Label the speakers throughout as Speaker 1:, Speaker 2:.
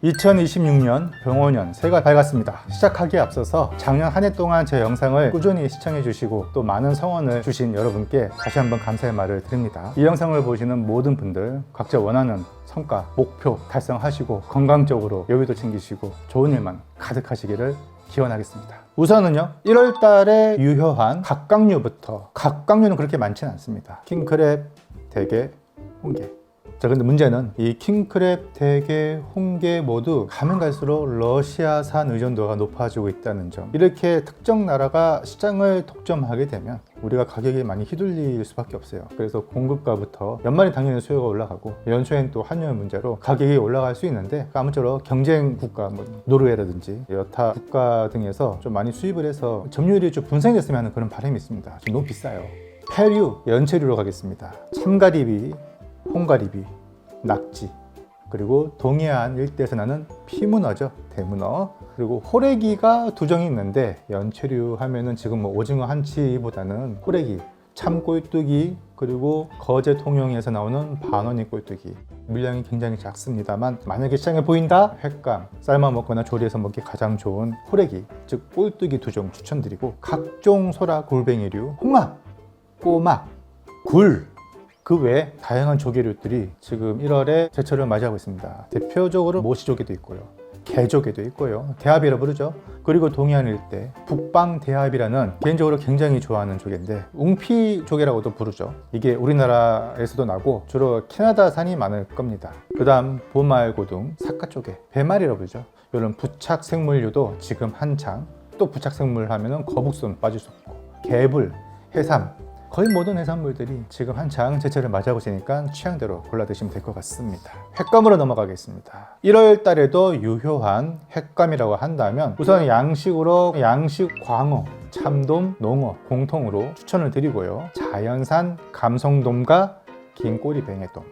Speaker 1: 2026년 병원년 새해가 밝았습니다. 시작하기에 앞서서 작년 한 해 동안 제 영상을 꾸준히 시청해 주시고 또 많은 성원을 주신 여러분께 다시 한번 감사의 말을 드립니다. 이 영상을 보시는 모든 분들 각자 원하는 성과, 목표 달성하시고 건강적으로 여유도 챙기시고 좋은 일만 가득하시기를 기원하겠습니다. 우선은요, 1월 달에 유효한 각각류부터, 각각류는 그렇게 많지는 않습니다. 킹크랩, 대게, 홍게. 자, 근데 문제는 이 킹크랩, 대게, 홍게 모두 가면 갈수록 러시아산 의존도가 높아지고 있다는 점. 이렇게 특정 나라가 시장을 독점하게 되면 우리가 가격이 많이 휘둘릴 수밖에 없어요. 그래서 공급가부터 연말에 당연히 수요가 올라가고 연초엔 또 환율 문제로 가격이 올라갈 수 있는데 아무쪼록 경쟁 국가, 노르웨이라든지 여타 국가 등에서 좀 많이 수입을 해서 점유율이 좀 분산됐으면 하는 그런 바람이 있습니다. 지금 너무 비싸요. 폐류, 연체류로 가겠습니다. 참가리비, 홍가리비, 낙지, 그리고 동해안 일대에서 나는 피문어죠. 대문어. 그리고 호래기가 두 종이 있는데 연체류 하면은 지금 오징어 한치보다는 호래기, 참꼴뚜기, 그리고 거제 통영에서 나오는 반원이 꼴뚜기. 물량이 굉장히 작습니다만 만약에 시장에 보인다? 횟감, 삶아 먹거나 조리해서 먹기 가장 좋은 호래기, 즉 꼴뚜기 두 종 추천드리고 각종 소라, 골뱅이류, 홍합, 꼬막, 굴, 그 외에 다양한 조개류들이 지금 1월에 제철을 맞이하고 있습니다. 대표적으로 모시조개도 있고요, 게조개도 있고요, 대합이라 부르죠. 그리고 동해안 일대 북방 대합이라는 개인적으로 굉장히 좋아하는 조개인데 웅피조개라고도 부르죠. 이게 우리나라에서도 나고 주로 캐나다산이 많을 겁니다. 그 다음 보말고등, 사카조개, 배말이라고 부르죠. 이런 부착 생물류도 지금 한창. 또 부착 생물 하면은 거북손 빠질 수 없고, 개불, 해삼, 거의 모든 해산물들이 지금 한창 제철을 맞이하고 있으니까 취향대로 골라 드시면 될 것 같습니다. 횟감으로 넘어가겠습니다. 1월 달에도 유효한 횟감이라고 한다면 우선 양식으로 양식 광어, 참돔, 농어 공통으로 추천을 드리고요. 자연산 감성돔과 긴 꼬리 뱅에돔,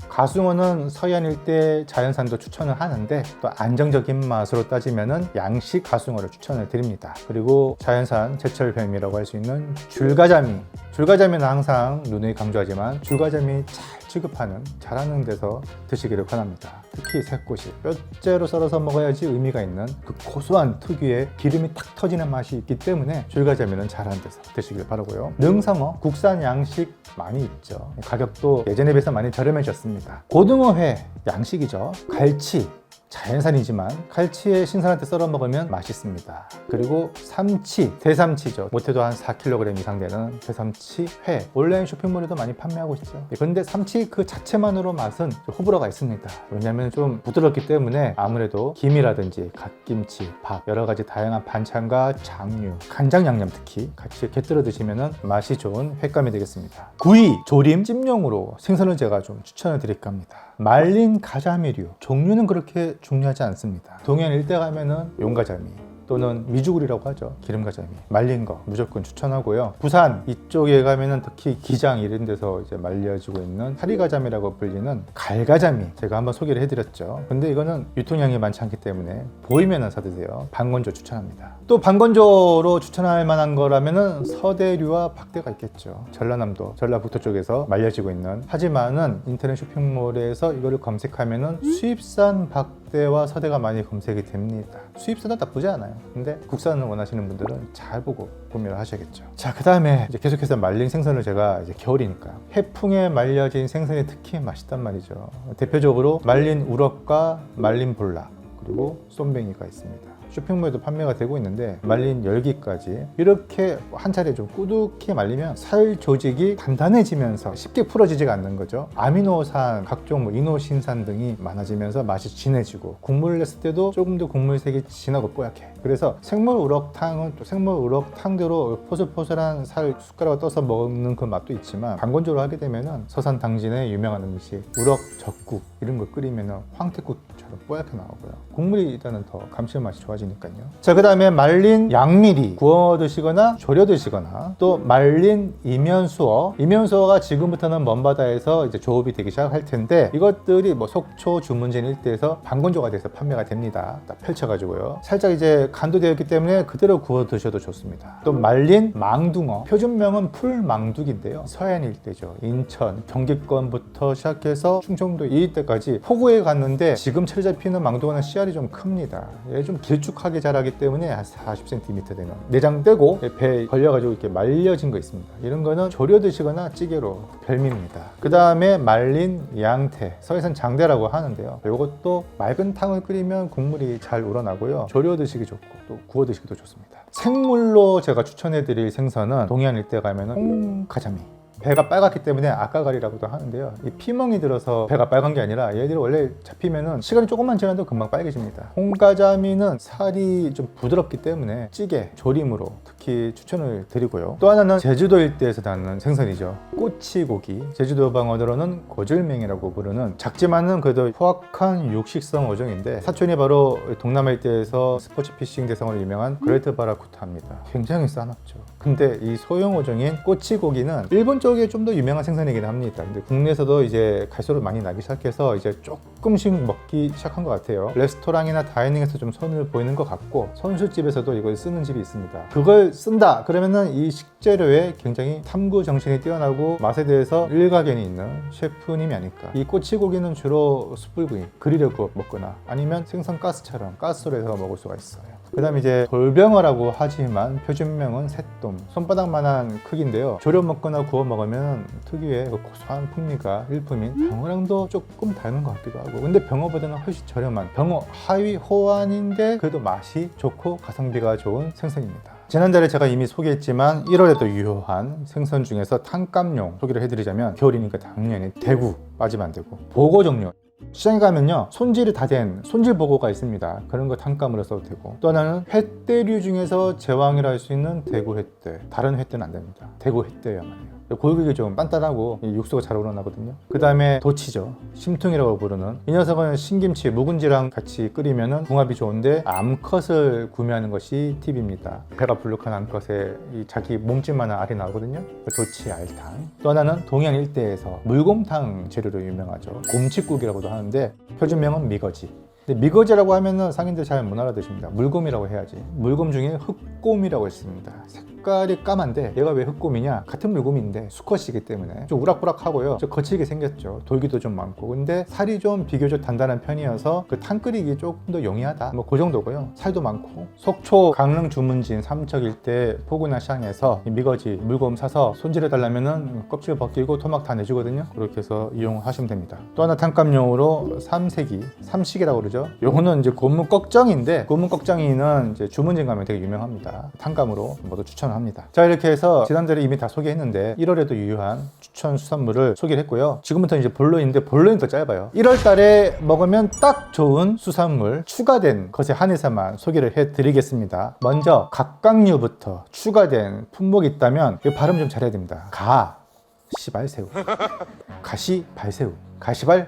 Speaker 1: 가숭어는 서해안 일대 자연산도 추천을 하는데 또 안정적인 맛으로 따지면은 양식 가숭어를 추천을 드립니다. 그리고 자연산 제철 뱀이라고 할 수 있는 줄가자미는 항상 누누이 강조하지만 줄가자미 잘 취급하는, 잘하는 데서 드시기를 권합니다. 특히 새꼬시, 뼈째로 썰어서 먹어야지 의미가 있는 그 고소한 특유의 기름이 탁 터지는 맛이 있기 때문에 줄가자미는 잘하는 데서 드시길 바라고요. 능성어, 국산 양식 많이 있죠. 가격도 예전에 비해서 많이 저렴해졌습니다. 고등어회, 양식이죠. 갈치, 자연산이지만 갈치에 신선할 때 썰어 먹으면 맛있습니다. 그리고 삼치, 대삼치죠. 못해도 한 4kg 이상 되는 대삼치 회, 온라인 쇼핑몰에도 많이 판매하고 있죠. 그런데 삼치 그 자체만으로 맛은 호불호가 있습니다. 왜냐하면 좀 부드럽기 때문에 아무래도 김이라든지 갓김치, 밥, 여러 가지 다양한 반찬과 장류, 간장 양념 특히 같이 곁들여 드시면 맛이 좋은 횟감이 되겠습니다. 구이, 조림, 찜용으로 생선을 제가 좀 추천을 드릴까 합니다. 말린 가자미류, 종류는 그렇게 중요하지 않습니다. 동해안 일대 가면은 용가자미 또는 미주굴이라고 하죠. 기름가자미, 말린 거 무조건 추천하고요. 부산 이쪽에 가면은 특히 기장 이런 데서 이제 말려지고 있는 사리가자미라고 불리는 갈가자미 제가 한번 소개를 해드렸죠. 근데 이거는 유통량이 많지 않기 때문에 보이면은 사드세요. 반건조 추천합니다. 또 반건조로 추천할 만한 거라면은 서대류와 박대가 있겠죠. 전라남도, 전라북도 쪽에서 말려지고 있는, 하지만은 인터넷 쇼핑몰에서 이거를 검색하면은 수입산 박대와 서대가 많이 검색이 됩니다. 수입산도 나쁘지 않아요. 근데 국산을 원하시는 분들은 잘 보고 구매를 하셔야겠죠. 자, 그 다음에 이제 계속해서 말린 생선을 제가 이제 겨울이니까 해풍에 말려진 생선이 특히 맛있단 말이죠. 대표적으로 말린 우럭과 말린 볼락, 그리고 쏨뱅이가 있습니다. 쇼핑몰에도 판매가 되고 있는데 말린 열기까지 이렇게 한 차례 좀 꾸덕히 말리면 살 조직이 단단해지면서 쉽게 풀어지지가 않는 거죠. 아미노산, 각종 이노신산 등이 많아지면서 맛이 진해지고 국물을 냈을 때도 조금 더 국물색이 진하고 뽀얗게. 그래서 생물 우럭탕은 또 생물 우럭탕대로 포슬포슬한 살 숟가락을 떠서 먹는 그 맛도 있지만 반건조로 하게 되면은 서산 당진의 유명한 음식 우럭 젓국 이런 거 끓이면은 황태국처럼 뽀얗게 나오고요. 국물이 일단은 더 감칠맛이 좋아지고 빠지니까요. 자, 그 다음에 말린 양미리 구워 드시거나 졸여 드시거나, 또 말린 이면수어. 이면수어가 지금부터는 먼바다에서 이제 조업이 되기 시작할 텐데, 이것들이 뭐 속초, 주문진 일대에서 반건조가 돼서 판매가 됩니다. 딱 펼쳐가지고요. 살짝 이제 간도 되었기 때문에 그대로 구워 드셔도 좋습니다. 또 말린 망둥어. 표준명은 풀망둑인데요. 서해안 일대죠. 인천, 경기권부터 시작해서 충청도 이 일대까지 포구에 갔는데, 지금 채로 잡히는 망둥어는 씨알이 좀 큽니다. 얘 좀 길쭉하게 자라기 때문에 한 40cm 되는, 내장 떼고 배에 걸려가지고 이렇게 말려진 거 있습니다. 이런 거는 졸여 드시거나 찌개로 별미입니다. 그 다음에 말린 양태, 서해산 장대라고 하는데요. 이것도 맑은 탕을 끓이면 국물이 잘 우러나고요. 졸여 드시기 좋고 또 구워 드시기도 좋습니다. 생물로 제가 추천해 드릴 생선은 동해안 일대 가면은 홍가자미. 배가 빨갛기 때문에 아까가리라고도 하는데요. 이 피멍이 들어서 배가 빨간 게 아니라 얘들이 원래 잡히면은 시간이 조금만 지나도 금방 빨개집니다. 홍가자미는 살이 좀 부드럽기 때문에 찌개, 조림으로 특히 추천을 드리고요. 또 하나는 제주도 일대에서 낳는 생선이죠. 꼬치고기. 제주도 방언으로는 고질맹이라고 부르는, 작지만은 그래도 포악한 육식성 어종인데, 사촌이 바로 동남아 일대에서 스포츠 피싱 대상으로 유명한 그레이트 바라쿠타입니다. 굉장히 싸납죠. 근데 이 소형 어종인 꼬치고기는 일본 쪽에 좀 더 유명한 생선이긴 합니다. 근데 국내에서도 이제 갈수록 많이 나기 시작해서 이제 조금씩 먹기 시작한 것 같아요. 레스토랑이나 다이닝에서 좀 손을 보이는 것 같고, 선술집에서도 이걸 쓰는 집이 있습니다. 그걸 쓴다 그러면은 이 식재료에 굉장히 탐구 정신이 뛰어나고 맛에 대해서 일가견이 있는 셰프님이 아닐까. 이 꼬치고기는 주로 숯불구이, 그릴에 구워 먹거나 아니면 생선 가스처럼 가스로 해서 먹을 수가 있어요. 그 다음에 이제 돌병어라고 하지만 표준명은 새돔, 손바닥만한 크기인데요. 졸여 먹거나 구워 먹으면 특유의 그 고소한 풍미가 일품인 병어랑도 조금 닮은 것 같기도 하고, 근데 병어보다는 훨씬 저렴한 병어 하위 호환인데 그래도 맛이 좋고 가성비가 좋은 생선입니다. 지난달에 제가 이미 소개했지만 1월에도 유효한 생선 중에서 탕감용 소개를 해드리자면, 겨울이니까 당연히 대구 빠지면 안 되고, 보고 종류. 시장에 가면요, 손질이 다 된 손질 보고가 있습니다. 그런 거 탕감으로 써도 되고, 또 하나는 횟대류 중에서 제왕이라 할 수 있는 대구 횟대. 다른 횟대는 안 됩니다. 대구 횟대야만 해요. 골격이 좀 단단하고 육수가 잘 우러나거든요. 그 다음에 도치죠. 심퉁이라고 부르는, 이 녀석은 신김치, 묵은지랑 같이 끓이면 궁합이 좋은데 암컷을 구매하는 것이 팁입니다. 배가 불룩한 암컷에 이 자기 몸집만한 알이 나오거든요. 도치 알탕. 또 하나는 동해안 일대에서 물곰탕 재료로 유명하죠. 곰칫국이라고도 하는데 표준명은 미거지. 근데 미거지라고 하면은 상인들 잘 못 알아듣습니다. 물곰이라고 해야지. 물곰 중에 흑곰이라고 있습니다. 색깔이 까만데 얘가 왜 흑곰이냐? 같은 물곰인데 수컷이기 때문에 좀 우락부락하고요. 좀 거칠게 생겼죠. 돌기도 좀 많고. 근데 살이 좀 비교적 단단한 편이어서 그 탕 끓이기 조금 더 용이하다. 뭐 그 정도고요. 살도 많고. 속초, 강릉, 주문진, 삼척 일대 포구나 시장에서 이 미거지 물곰 사서 손질해 달라면은 껍질 벗기고 토막 다 내주거든요. 그렇게 해서 이용하시면 됩니다. 또 하나 탕감용으로 삼색이, 삼식이라고 그러죠. 요거는 이제 고문 꺽정인데, 고문 꺽정이는 이제 주문진 가면 되게 유명합니다. 탕감으로 모두 추천합니다. 자, 이렇게 해서 지난달에 이미 다 소개했는데 1월에도 유효한 추천 수산물을 소개를 했고요. 지금부터 이제 본론인데, 본론이 더 짧아요. 1월 달에 먹으면 딱 좋은 수산물 추가된 것에 한해서만 소개를 해드리겠습니다. 먼저 각각류부터 추가된 품목이 있다면 이 발음 좀 잘해야 됩니다. 가시발새우, 가시발새우, 가시발새우.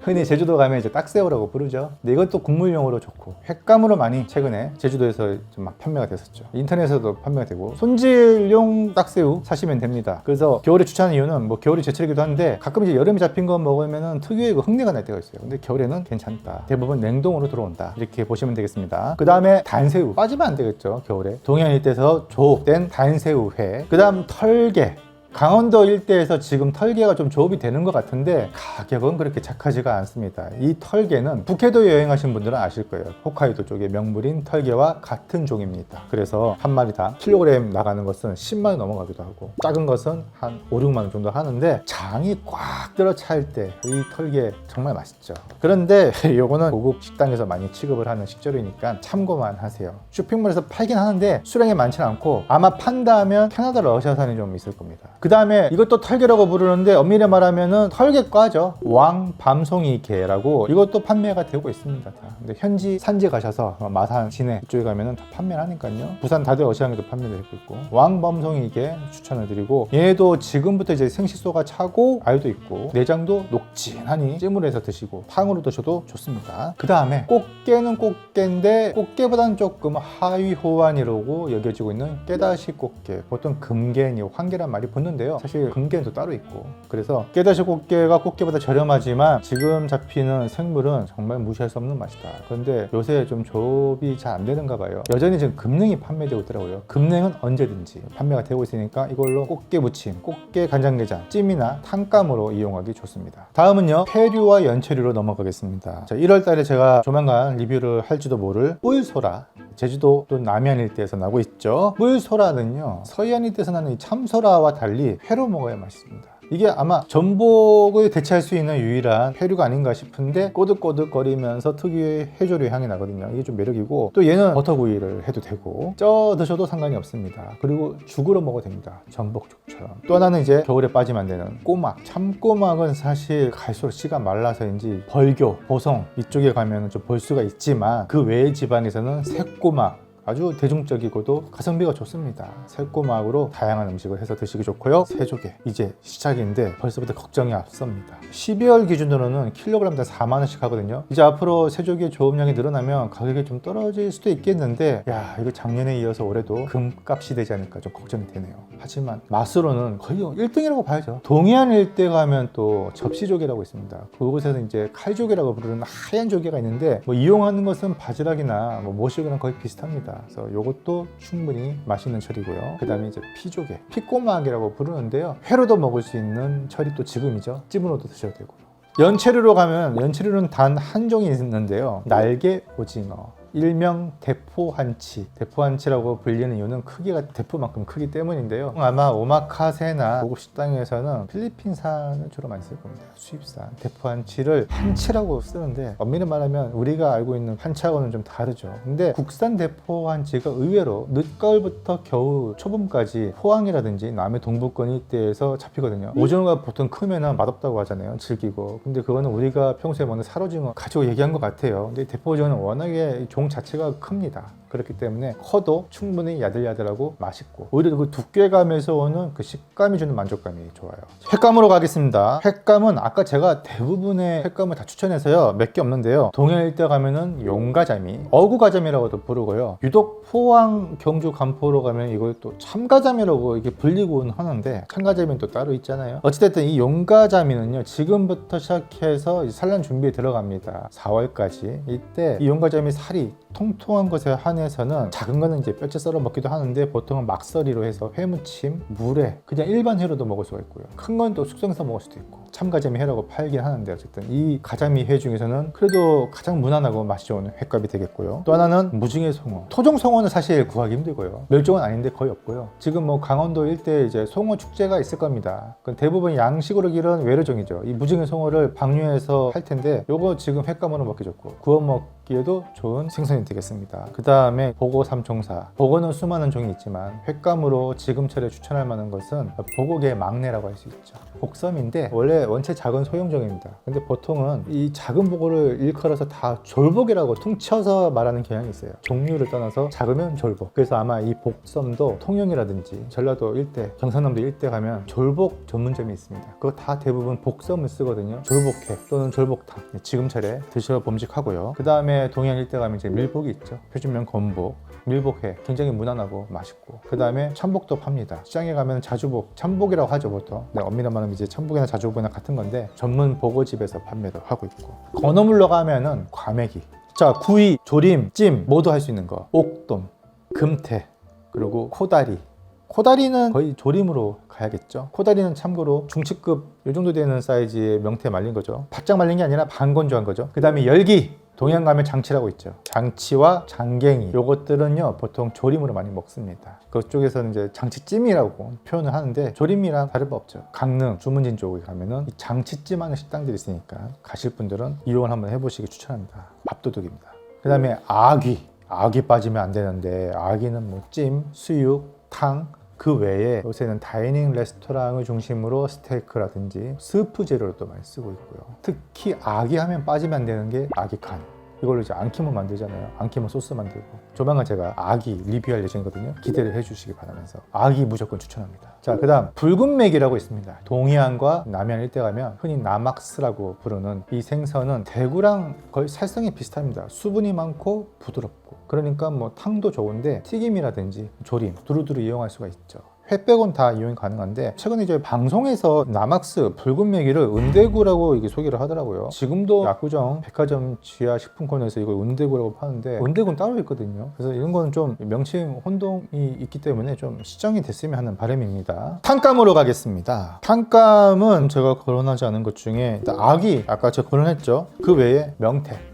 Speaker 1: 흔히 제주도 가면 이제 딱새우라고 부르죠. 근데 이것도 국물용으로 좋고, 횟감으로 많이 최근에 제주도에서 좀 막 판매가 됐었죠. 인터넷에서도 판매가 되고, 손질용 딱새우 사시면 됩니다. 그래서 겨울에 추천하는 이유는, 뭐 겨울이 제철이기도 한데 가끔 이제 여름에 잡힌 거 먹으면 특유의 그 흙내가 날 때가 있어요. 근데 겨울에는 괜찮다. 대부분 냉동으로 들어온다. 이렇게 보시면 되겠습니다. 그 다음에 단새우 빠지면 안 되겠죠. 겨울에 동해안 일대에서 조업된 단새우회. 그 다음 털개. 강원도 일대에서 지금 털개가 좀 조업이 되는 것 같은데 가격은 그렇게 착하지가 않습니다. 이 털개는 북해도 여행하신 분들은 아실 거예요. 홋카이도 쪽의 명물인 털개와 같은 종입니다. 그래서 한 마리당 킬로그램 나가는 것은 10만 원 넘어가기도 하고, 작은 것은 한 5, 6만 원 정도 하는데 장이 꽉 들어 찰 때 이 털개 정말 맛있죠. 그런데 요거는 고급 식당에서 많이 취급을 하는 식재료이니까 참고만 하세요. 쇼핑몰에서 팔긴 하는데 수량이 많지는 않고, 아마 판다 하면 캐나다 러시아산이 좀 있을 겁니다. 그 다음에 이것도 털개라고 부르는데 엄밀히 말하면은 털개과죠. 왕밤송이개라고 이것도 판매가 되고 있습니다. 다. 근데 현지 산지 가셔서 마산, 진해 이쪽에 가면은 다 판매를 하니까요. 부산 다들 어시장에도 판매되고 있고 왕밤송이개 추천을 드리고, 얘도 지금부터 이제 생시소가 차고 알도 있고 내장도 녹진하니 찜으로 해서 드시고 탕으로 드셔도 좋습니다. 그 다음에 꽃게는 꽃게인데 꽃게보다는 조금 하위 호환이라고 여겨지고 있는 깨다시 꽃게, 보통 금게니 황게란 말이 붙는데요. 사실 금게는 또 따로 있고, 그래서 깨다시 꽃게가 꽃게보다 저렴하지만 지금 잡히는 생물은 정말 무시할 수 없는 맛이다. 그런데 요새 좀 조업이 잘 안 되는가 봐요. 여전히 지금 금냉이 판매되고 있더라고요. 금냉은 언제든지 판매가 되고 있으니까 이걸로 꽃게 무침, 꽃게 간장게장, 찜이나 탕감으로 이용하기 좋습니다. 다음은요, 폐류와 연체류로 넘어가겠습니다. 자, 1월 달에 제가 조만간 리뷰를 할지도 모를 뿔소라, 제주도 또 남해안 일대에서 나고 있죠. 뿔소라는요, 서해안 일대에서 나는 이 참소라와 달리 회로 먹어야 맛있습니다. 이게 아마 전복을 대체할 수 있는 유일한 회류가 아닌가 싶은데 꼬득꼬득거리면서 특유의 해조류 향이 나거든요. 이게 좀 매력이고, 또 얘는 버터구이를 해도 되고 쪄 드셔도 상관이 없습니다. 그리고 죽으로 먹어도 됩니다. 전복죽처럼. 또 하나는 이제 겨울에 빠지면 안 되는 꼬막. 참꼬막은 사실 갈수록 씨가 말라서인지 벌교, 보성 이쪽에 가면 좀 볼 수가 있지만 그 외의 지방에서는 새꼬막, 아주 대중적이고도 가성비가 좋습니다. 새꼬막으로 다양한 음식을 해서 드시기 좋고요. 새조개 이제 시작인데 벌써부터 걱정이 앞섭니다. 12월 기준으로는 킬로그램당 4만원씩 하거든요. 이제 앞으로 새조개 조업량이 늘어나면 가격이 좀 떨어질 수도 있겠는데, 야, 이거 작년에 이어서 올해도 금값이 되지 않을까 좀 걱정이 되네요. 하지만 맛으로는 거의 1등이라고 봐야죠. 동해안 일대 가면 또 접시조개라고 있습니다. 그곳에서 이제 칼조개라고 부르는 하얀 조개가 있는데, 뭐 이용하는 것은 바지락이나 뭐 모시고랑 거의 비슷합니다. 그래서 이것도 충분히 맛있는 철이고요. 그 다음에 이제 피조개, 피꼬막이라고 부르는데요. 회로도 먹을 수 있는 철이 또 지금이죠. 찜으로도 드셔도 되고요. 연체류로 가면, 연체류는 단 한 종이 있는데요. 날개 오징어, 일명 대포한치. 대포한치라고 불리는 이유는 크기가 대포만큼 크기 때문인데요. 아마 오마카세나 고급 식당에서는 필리핀산을 주로 많이 쓸 겁니다. 수입산. 대포한치를 한치라고 쓰는데 엄밀히 말하면 우리가 알고 있는 한치하고는 좀 다르죠. 근데 국산 대포한치가 의외로 늦가을부터 겨울 초봄까지 포항이라든지 남해 동부권 일대에서 잡히거든요. 오징어가 보통 크면 맛없다고 하잖아요. 질기고. 근데 그거는 우리가 평소에 먹는 살오징어 가지고 얘기한 것 같아요. 근데 대포오징어는 워낙에 종 자체가 큽니다. 그렇기 때문에 커도 충분히 야들야들하고 맛있고, 오히려 그 두께감에서 오는 그 식감이 주는 만족감이 좋아요. 횟감으로 가겠습니다. 횟감은 아까 제가 대부분의 횟감을 다 추천해서요, 몇 개 없는데요. 동해 일대 가면은 용가자미, 어구가자미라고도 부르고요. 유독 포항, 경주, 간포로 가면 이걸 또 참가자미라고 이게 불리곤 하는데, 참가자미는 또 따로 있잖아요. 어찌됐든 이 용가자미는요, 지금부터 시작해서 산란 준비에 들어갑니다. 4월까지. 이때 이 용가자미 살이 통통한 것에 한해서는 작은 거는 이제 뼈째 썰어 먹기도 하는데, 보통은 막서리로 해서 회무침, 물회, 그냥 일반 회로도 먹을 수가 있고요. 큰 건 또 숙성해서 먹을 수도 있고, 참가자미 회라고 팔긴 하는데, 어쨌든 이 가자미 회 중에서는 그래도 가장 무난하고 맛이 좋은 회값이 되겠고요. 또 하나는 무징해 송어. 토종 송어는 사실 구하기 힘들고요. 멸종은 아닌데 거의 없고요. 지금 뭐 강원도 일대에 이제 송어 축제가 있을 겁니다. 대부분 양식으로 기른 외래종이죠. 이 무징해 송어를 방류해서 할 텐데, 요거 지금 횟감으로 먹기 좋고 구워 먹기에도 좋은 생선이 되겠습니다. 그 다음에 보고 삼총사. 보고는 수많은 종이 있지만 횟감으로 지금철에 추천할 만한 것은 보고계의 막내라고 할 수 있죠. 복섬인데 원래 원체 작은 소형종입니다. 근데 보통은 이 작은 보고를 일컬어서 다 졸복이라고 퉁쳐서 말하는 경향이 있어요. 종류를 떠나서 작으면 졸복. 그래서 아마 이 복섬도 통영이라든지 전라도 일대, 경상남도 일대 가면 졸복 전문점이 있습니다. 그거 다 대부분 복섬을 쓰거든요. 졸복회 또는 졸복탕, 지금철에 드셔 봄직하고요. 그 다음에 동해안 일대 가면 이제 밀복이 있죠. 표준명 건복, 밀복회 굉장히 무난하고 맛있고, 그 다음에 참복도 팝니다. 시장에 가면 자주복, 참복이라고 하죠 보통. 네, 엄밀히 말하면 이제 참복이나 자주복이나 같은 건데 전문 보고집에서 판매도 하고 있고, 건어물로 가면은 과메기, 자 구이, 조림, 찜 모두 할 수 있는 거, 옥돔, 금태, 그리고 코다리. 코다리는 거의 조림으로 가야겠죠. 코다리는 참고로 중치급 이 정도 되는 사이즈의 명태 말린 거죠. 바짝 말린 게 아니라 반건조한 거죠. 그 다음에 열기. 동해안 가면 장치라고 있죠. 장치와 장갱이, 요것들은요 보통 조림으로 많이 먹습니다. 그쪽에서는 이제 장치찜이라고 표현을 하는데 조림이랑 다를 바 없죠. 강릉, 주문진 쪽에 가면은 이 장치찜 하는 식당들이 있으니까 가실 분들은 이용을 한번 해보시기 추천합니다. 밥도둑입니다. 그 다음에 아귀 빠지면 안 되는데, 아귀는 뭐 찜, 수육, 탕, 그 외에 요새는 다이닝 레스토랑을 중심으로 스테이크라든지 스프 재료를 또 많이 쓰고 있고요. 특히 아기 하면 빠지면 안 되는 게 아기 칸. 이걸로 이제 안키모 만들잖아요. 안키모 소스 만들고. 조만간 제가 아기 리뷰할 예정이거든요. 기대를 해주시기 바라면서 아기 무조건 추천합니다. 자, 그 다음 붉은 맥이라고 있습니다. 동해안과 남해안 일대 가면 흔히 나막스라고 부르는 이 생선은 대구랑 거의 살성이 비슷합니다. 수분이 많고 부드럽고, 그러니까 뭐 탕도 좋은데 튀김이라든지 조림 두루두루 이용할 수가 있죠. 회 빼곤 다 이용이 가능한데, 최근에 이제 방송에서 나막스 붉은 메기를 은대구라고 이게 소개를 하더라고요. 지금도 압구정 백화점 지하 식품코너에서 이걸 은대구라고 파는데 은대구는 따로 있거든요. 그래서 이런 거는 좀 명칭 혼동이 있기 때문에 좀 시정이 됐으면 하는 바람입니다. 탕감으로 가겠습니다. 탕감은 제가 거론하지 않은 것 중에 일단 아기, 아까 제가 거론했죠. 그 외에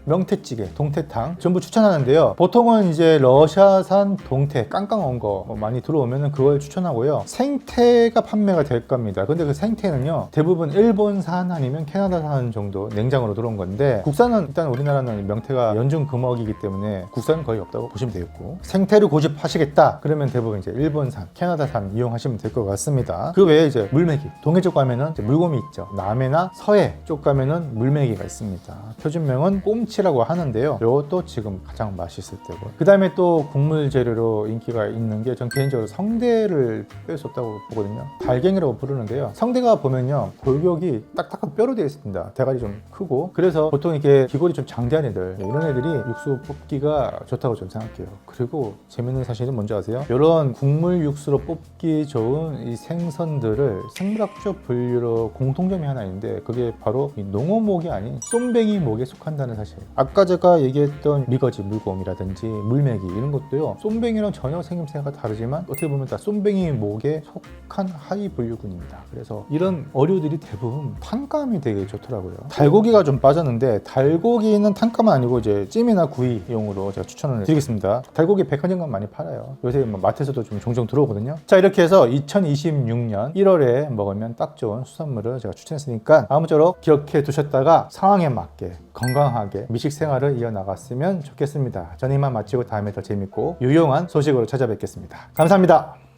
Speaker 1: 명태찌개, 동태탕 전부 추천하는데요. 보통은 이제 러시아산 동태 깡깡한 거 많이 들어오면 그걸 추천하고요. 생태가 판매가 될 겁니다. 근데 그 생태는요, 대부분 일본산 아니면 캐나다산 정도 냉장으로 들어온 건데, 국산은 일단 우리나라는 명태가 연중 금어이기 때문에 국산은 거의 없다고 보시면 되겠고, 생태를 고집하시겠다 그러면 대부분 이제 일본산, 캐나다산 이용하시면 될 것 같습니다. 그 외에 이제 물메기, 동해 쪽 가면은 이제 물곰이 있죠. 남해나 서해 쪽 가면은 물메기가 있습니다. 표준명은 꼼치라고 하는데요. 이것도 지금 가장 맛있을 때고, 그 다음에 또 국물 재료로 인기가 있는 게, 전 개인적으로 성대를 뺄 수 없다고 보거든요. 달갱이라고 부르는데요. 성대가 보면요, 골격이 딱딱한 뼈로 되어 있습니다. 대가리 좀 크고, 그래서 보통 이렇게 귀골이 좀 장대한 애들, 이런 애들이 육수 뽑기가 좋다고 좀 생각해요. 그리고 재밌는 사실은 뭔지 아세요? 이런 국물 육수로 뽑기 좋은 이 생선들을 생물학적 분류로 공통점이 하나 있는데, 그게 바로 이 농어목이 아닌 쏨뱅이 목에 속한다는 사실. 아까 제가 얘기했던 미거지, 물곰이라든지 물메기 이런 것도요, 쏨뱅이랑 전혀 생김새가 다르지만 어떻게 보면 다 쏨뱅이 목에 속한 하위 분류군입니다. 그래서 이런 어류들이 대부분 탕감이 되게 좋더라고요. 달고기가 좀 빠졌는데, 달고기는 탕감은 아니고 이제 찜이나 구이용으로 제가 추천을 드리겠습니다. 달고기 백화점 가면 많이 팔아요. 요새 뭐 마트에서도 좀 종종 들어오거든요. 자, 이렇게 해서 2026년 1월에 먹으면 딱 좋은 수산물을 제가 추천했으니까 아무쪼록 기억해 두셨다가 상황에 맞게 건강하게 미식 생활을 이어나갔으면 좋겠습니다. 저는 이만 마치고 다음에 더 재밌고 유용한 소식으로 찾아뵙겠습니다. 감사합니다.